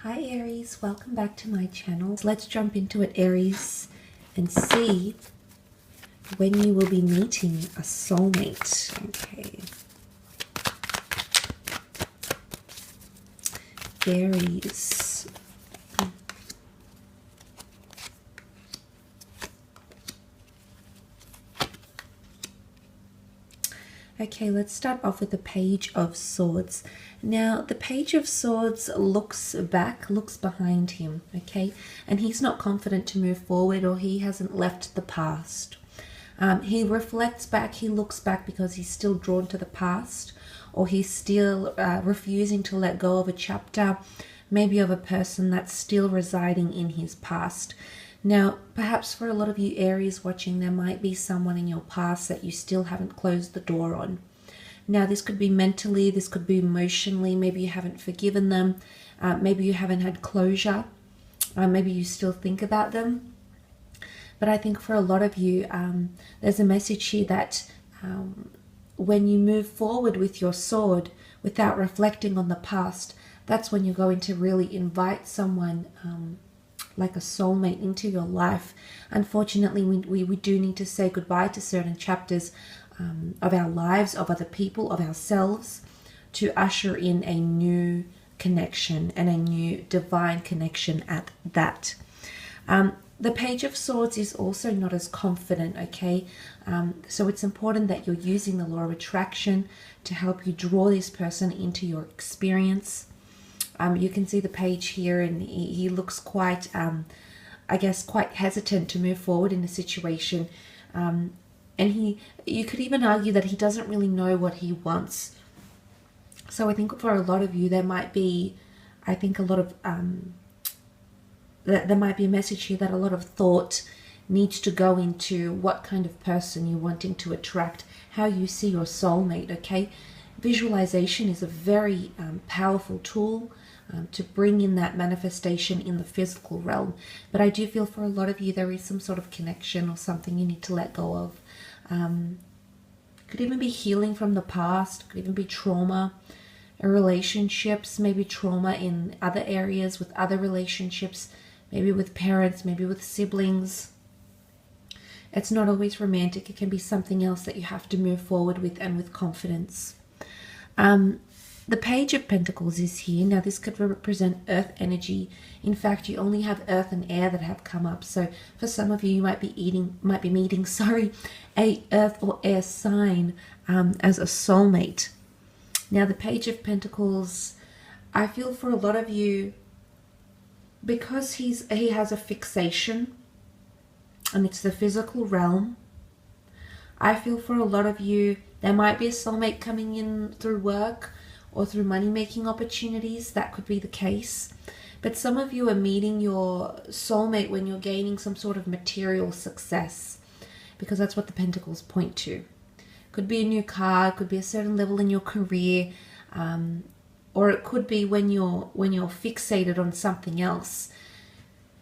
Hi Aries, welcome back to my channel. Let's jump into it, Aries, and see when you will be meeting a soulmate. Okay. Aries. Okay, let's start off with the Page of Swords. Now, the Page of Swords looks back, looks behind him, okay? And he's not confident to move forward, or he hasn't left the past. He reflects back, he looks back because he's still drawn to the past, or he's still refusing to let go of a chapter, maybe of a person that's still residing in his past. Now, perhaps for a lot of you Aries watching, there might be someone in your past that you still haven't closed the door on. Now, this could be mentally, this could be emotionally, maybe you haven't forgiven them, maybe you haven't had closure, maybe you still think about them. But I think for a lot of you, there's a message here that when you move forward with your sword without reflecting on the past, that's when you're going to really invite someone like a soulmate into your life. Unfortunately, we do need to say goodbye to certain chapters of our lives, of other people, of ourselves, to usher in a new connection and a new divine connection at that. The Page of Swords is also not as confident, okay? So it's important that you're using the law of attraction to help you draw this person into your experience. You can see the page here, and he looks quite, I guess, quite hesitant to move forward in a situation. And you could even argue that he doesn't really know what he wants. So I think for a lot of you, there might be, I think a lot of, there might be a message here that a lot of thought needs to go into what kind of person you're wanting to attract, how you see your soulmate, okay? Visualization is a very powerful tool to bring in that manifestation in the physical realm. But I do feel for a lot of you, there is some sort of connection or something you need to let go of. Could even be healing from the past, could even be trauma in relationships, maybe trauma in other areas with other relationships, maybe with parents, maybe with siblings. It's not always romantic. It can be something else that you have to move forward with, and with confidence. The Page of Pentacles is here. Now, this could represent earth energy. In fact, you only have earth and air that have come up. So for some of you, you might be meeting, a earth or air sign as a soulmate. Now, the Page of Pentacles, I feel for a lot of you, because he has a fixation, and it's the physical realm, I feel for a lot of you, there might be a soulmate coming in through work or through money-making opportunities. That could be the case. But some of you are meeting your soulmate when you're gaining some sort of material success, because that's what the Pentacles point to. Could be a new car, could be a certain level in your career, or it could be when you're fixated on something else.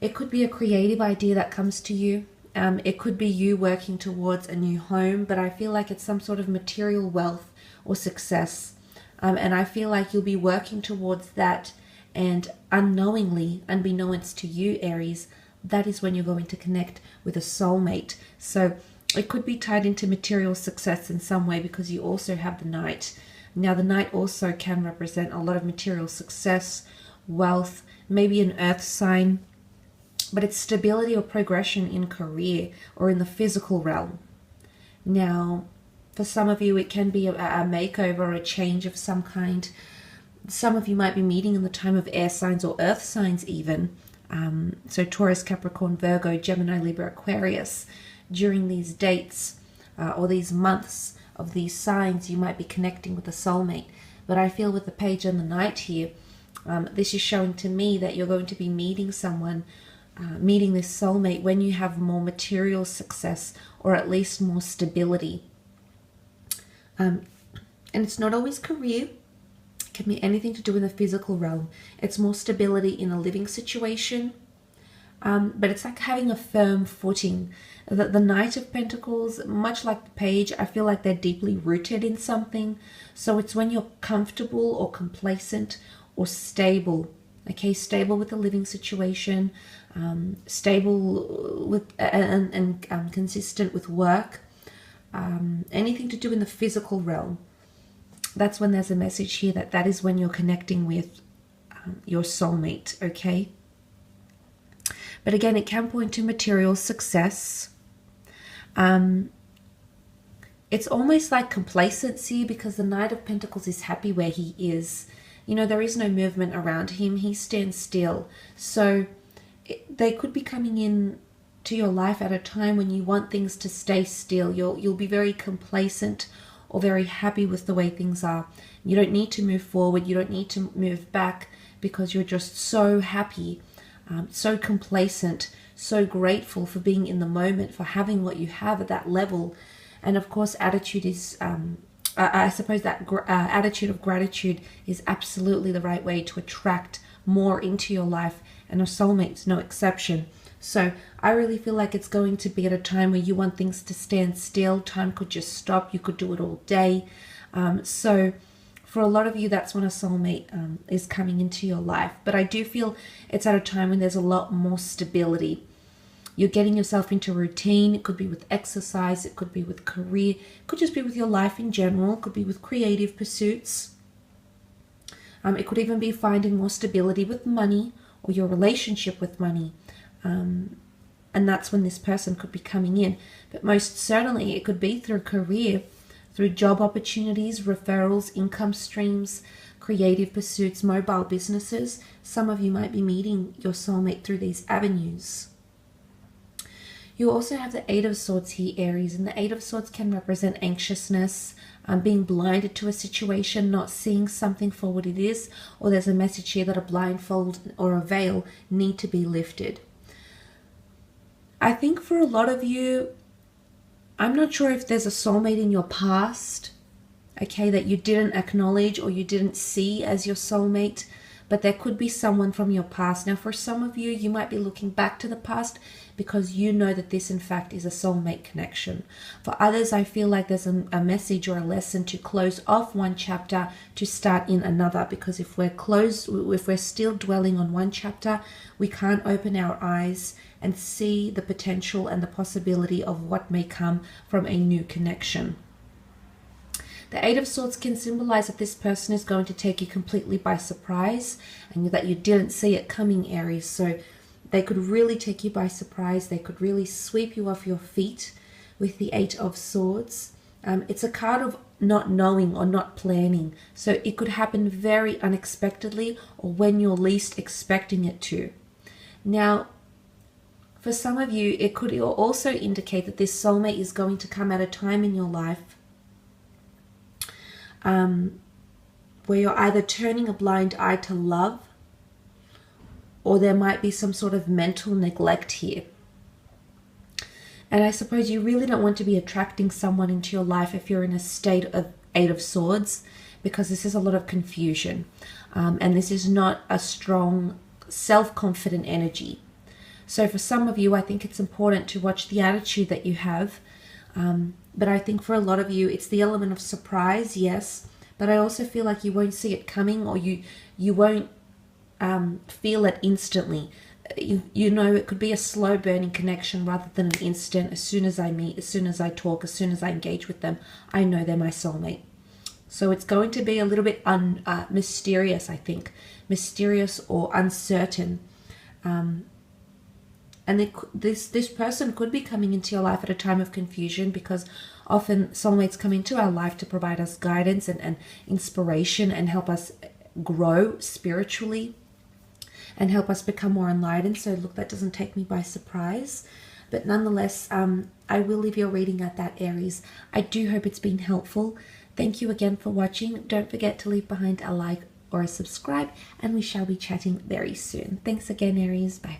It could be a creative idea that comes to you. It could be you working towards a new home, but I feel like it's some sort of material wealth or success. And I feel like you'll be working towards that, and unknowingly, unbeknownst to you, Aries, that is when you're going to connect with a soulmate. So it could be tied into material success in some way, because you also have the Knight. Now, the Knight also can represent a lot of material success, wealth, maybe an earth sign, but it's stability or progression in career or in the physical realm. Now, for some of you, it can be a makeover or a change of some kind. Some of you might be meeting in the time of air signs or earth signs even. So Taurus, Capricorn, Virgo, Gemini, Libra, Aquarius. During these dates or these months of these signs, you might be connecting with a soulmate. But I feel with the Page and the Knight here, this is showing to me that you're going to be meeting someone, meeting this soulmate when you have more material success, or at least more stability. And it's not always career. It can be anything to do with the physical realm. It's more stability in a living situation. But it's like having a firm footing. The Knight of Pentacles, much like the Page, I feel like they're deeply rooted in something. So it's when you're comfortable or complacent or stable Okay, stable with the living situation, stable with and consistent with work, anything to do in the physical realm. That's when there's a message here that is when you're connecting with your soulmate, okay? But again, it can point to material success. It's almost like complacency, because the Knight of Pentacles is happy where he is. You know, there is no movement around him. He stands still. So they could be coming in to your life at a time when you want things to stay still. You'll be very complacent or very happy with the way things are. You don't need to move forward. You don't need to move back, because you're just so happy, so complacent, so grateful for being in the moment, for having what you have at that level. And of course, attitude is, I suppose that attitude of gratitude is absolutely the right way to attract more into your life, and a soulmate's no exception. So I really feel like it's going to be at a time where you want things to stand still. Time could just stop. You could do it all day. So for a lot of you, that's when a soulmate is coming into your life. But I do feel it's at a time when there's a lot more stability. You're getting yourself into routine. It could be with exercise. It could be with career. It could just be with your life in general. It could be with creative pursuits. It could even be finding more stability with money, or your relationship with money. And that's when this person could be coming in. But most certainly it could be through career, through job opportunities, referrals, income streams, creative pursuits, mobile businesses. Some of you might be meeting your soulmate through these avenues. You also have the Eight of Swords here, Aries, and the Eight of Swords can represent anxiousness, being blinded to a situation, not seeing something for what it is, or there's a message here that a blindfold or a veil need to be lifted. I think for a lot of you, I'm not sure if there's a soulmate in your past, okay, that you didn't acknowledge or you didn't see as your soulmate, but there could be someone from your past. Now, for some of you, you might be looking back to the past because you know that this, in fact, is a soulmate connection. For others, I feel like there's a message or a lesson to close off one chapter to start in another, because if we're still dwelling on one chapter, we can't open our eyes and see the potential and the possibility of what may come from a new connection. The Eight of Swords can symbolize that this person is going to take you completely by surprise, and that you didn't see it coming, Aries. So they could really take you by surprise. They could really sweep you off your feet with the Eight of Swords. It's a card of not knowing or not planning. So it could happen very unexpectedly, or when you're least expecting it to. Now, for some of you, it could also indicate that this soulmate is going to come at a time in your life where you're either turning a blind eye to love, or there might be some sort of mental neglect here. And I suppose you really don't want to be attracting someone into your life if you're in a state of Eight of Swords, because this is a lot of confusion. And this is not a strong, self-confident energy. So for some of you, I think it's important to watch the attitude that you have. But I think for a lot of you, it's the element of surprise, yes. But I also feel like you won't see it coming, or you won't feel it instantly. You know, it could be a slow burning connection rather than an instant. As soon as I meet, as soon as I talk, as soon as I engage with them, I know they're my soulmate. So it's going to be a little bit mysterious, I think. Mysterious or uncertain. And this person could be coming into your life at a time of confusion, because often soulmates come into our life to provide us guidance and inspiration, and help us grow spiritually and help us become more enlightened. So look, that doesn't take me by surprise. But nonetheless, I will leave your reading at that, Aries. I do hope it's been helpful. Thank you again for watching. Don't forget to leave behind a like or a subscribe, and we shall be chatting very soon. Thanks again, Aries. Bye.